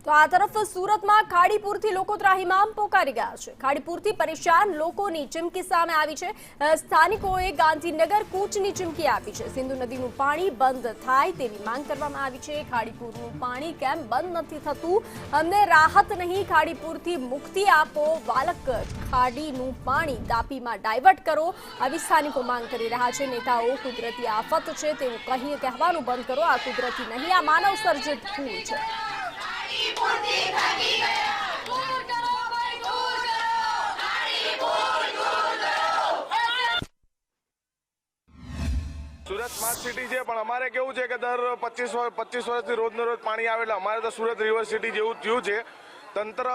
તો આ તરફ સુરતમાં ખાડીપુરથી લોકો ત્રાહિમામ પોકારી ગયા છે। ખાડીપુરથી પરેશાન લોકોની ચીમકી સામે આવી છે। સ્થાનિકોએ ગાંધીનગર કૂચની ચીમકી આપી છે। સિંધુ નદીનું પાણી બંધ થાય તેવી માંગ કરવામાં આવી છે। ખાડીપુરનું પાણી કેમ બંધ નથી થતું? અમને રાહત નહીં, ખાડીપુરથી મુક્તિ આપો। વાલક ખાડીનું પાણી તાપીમાં ડાયવર્ટ કરો, આવી સ્થાનિકો માંગ કરી રહ્યા છે। નેતાઓ કુદરતી આફત છે તેવું કહેવાનું બંધ કરો। આ કુદરતી નહીં, આ માનવ સર્જિત ભૂલ છે। સુરત સ્માર્ટ સિટી છે, પણ અમારે કેવું છે કે દર 25 વર્ષથી રોજનો રોજ પાણી આવે એટલે અમારે તો સુરત રિવર સિટી જેવું થયું છે। તંત્ર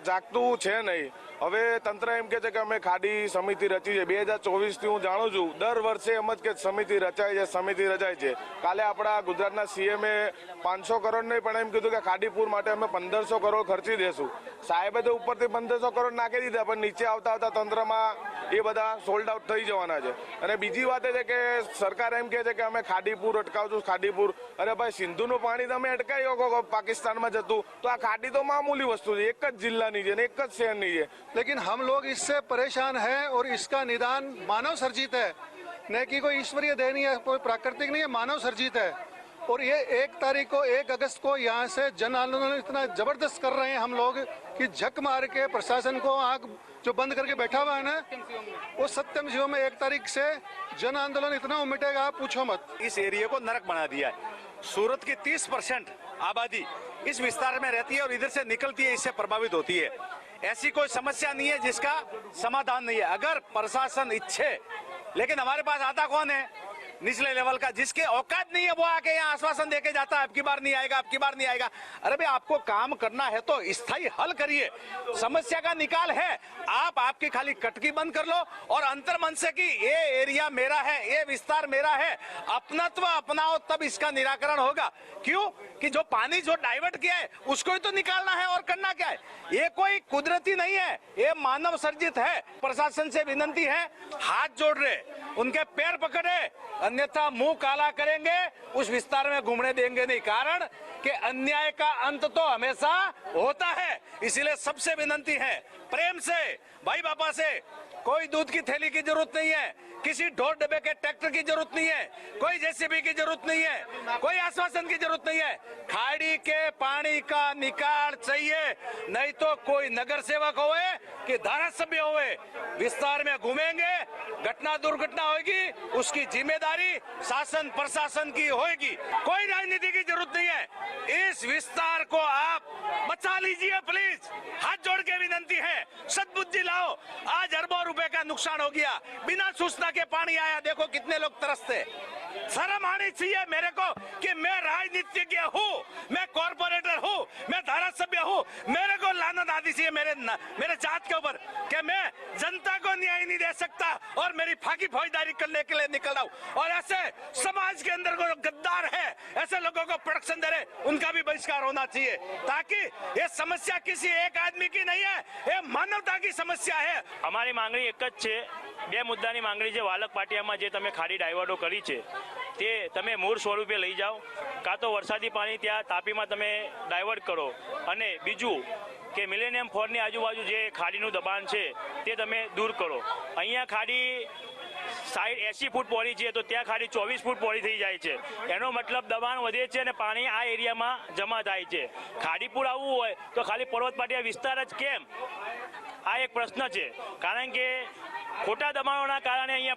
જાગતું છે નહીં। હવે તંત્ર એમ કે છે કે અમે ખાડી સમિતિ રચી છે 2024થી। હું જાણું છું દર વર્ષે એમ જ કે સમિતિ રચાય છે। કાલે આપણા ગુજરાતના સીએમએ 500 કરોડ નહીં પણ એમ કીધું કે ખાડીપુર માટે અમે 1500 કરોડ ખર્ચી દેશું। સાહેબે તો ઉપરથી 1500 કરોડ નાખી દીધા, પણ નીચે આવતા તંત્રમાં એ બધા સોલ્ડ આઉટ થઈ જવાના છે। અને બીજી વાત એ છે કે સરકાર એમ કહે છે કે અમે ખાડીપુર અટકાવશું। ખાડીપુર, અરે ભાઈ, સિંધુનું પાણી તમે અટકાવી શકો પાકિસ્તાનમાં જતું, તો આ ખાડી તો મામूली वस्तु है, एक जिला है, एक शहर है। लेकिन हम लोग इससे परेशान हैं और इसका निदान मानव सर्जित है, न कि कोई ईश्वरीय देन नहीं है, कोई प्राकृतिक नहीं है, मानव सर्जित है। और ये 1 अगस्त को यहाँ से जन आंदोलन इतना जबरदस्त कर रहे हैं हम लोग कि झक मार के प्रशासन को आंख जो बंद करके बैठा हुआ है ना, वो सत्यम शिवम में 1 तारीख से जन आंदोलन इतना उमटेगा, आप पूछो मत। इस एरिया को नरक बना दिया है। सूरत की 30% आबादी इस विस्तार में रहती है और इधर से निकलती है, इससे प्रभावित होती है। ऐसी कोई समस्या नहीं है जिसका समाधान नहीं है। अगर प्रशासन इच्छे, लेकिन हमारे पास आता कौन है? निचले लेवल का, जिसके औकात नहीं है वो आके यहाँ आश्वासन देके जाता है अब की बार नहीं आएगा, अब की बार नहीं आएगा। अरे भाई, आपको काम करना है तो स्थायी हल करिए, समस्या का निकाल है। आप आपकी खाली कटकी बंद कर लो और अंतर्मन से कि ये एरिया मेरा है, ये विस्तार मेरा है, अपनत्व अपनाओ, तब इसका निराकरण होगा। क्यों कि जो पानी जो डाइवर्ट किया है उसको ही तो निकालना है, और करना क्या है? ये कोई कुदरती नहीं है, ये मानव सर्जित है। प्रशासन से विनती है, हाथ जोड़ रहे, उनके पैर पकड़े, अन्यथा मुंह काला करेंगे, उस विस्तार में घूमने देंगे नहीं। कारण कि अन्याय का अंत तो हमेशा होता है। इसीलिए सबसे विनती है, प्रेम से, भाई बापा से, कोई दूध की थैली की जरूरत नहीं है, किसी ढोर डब्बे के ट्रैक्टर की जरूरत नहीं है, कोई जेसीबी की जरूरत नहीं है, कोई आश्वासन की जरूरत नहीं है। खाड़ी के पानी का निकाल चाहिए, नहीं तो कोई नगर सेवक होए कि धारासभ्य होए, विस्तार में घूमेंगे, घटना दुर्घटना होगी, उसकी जिम्मेदारी शासन प्रशासन की होगी। कोई राजनीति की जरूरत नहीं है। इस विस्तार को आप बचा लीजिए प्लीज, हाथ जोड़ के विनती है, सद्बुद्धि लाओ। आज अरबों रुपए का नुकसान हो गया, बिना सूचना के पानी आया, देखो कितने लोग तरसते। शर्म आनी चाहिए मेरे को कि मैं राजनीतिज्ञ हूँ, मैं कॉर्पोरेटर हूँ, मैं धारासभ्य हूँ, मेरे को लानत आती चाहिए मेरे जात के ऊपर कि मैं जनता को न्याय नहीं दे सकता और मेरी फाकी फौजदारी करने के लिए निकल रहा हूँ। और ऐसे समाज के अंदर को गद्दार है, ऐसे लोगों को प्रोटेक्शन दे रहे, उनका भी बहिष्कार होना चाहिए, ताकि ये समस्या किसी एक आदमी की नहीं है, ये मानवता की समस्या है। અમારી માંગણી એક જ છે, 2 મુદ્દાની માંગણી છે। વાલક પાટિયામાં જે તમે ખાડી ડાયવર્ટો કરી છે તે તમે મૂળ સ્વરૂપે લઈ જાઓ, કાં તો વરસાદી પાણી ત્યાં તાપીમાં તમે ડાયવર્ટ કરો, અને બીજું કે મિલેનિયમ ફોરની આજુબાજુ જે ખાડીનું દબાણ છે તે તમે દૂર કરો। અહીંયા ખાડી 80 ફૂટ પહોળી છે, તો ત્યાં ખાડી 24 ફૂટ પહોળી થઈ જાય છે। એનો મતલબ દબાણ વધે છે અને પાણી આ એરિયામાં જમા થાય છે। ખાડીપુર આવવું હોય તો ખાલી પર્વત પાટિયા વિસ્તાર જ કેમ? આ એક પ્રશ્ન છે, કારણ કે ખોટા દબાણોના કારણે અહીંયા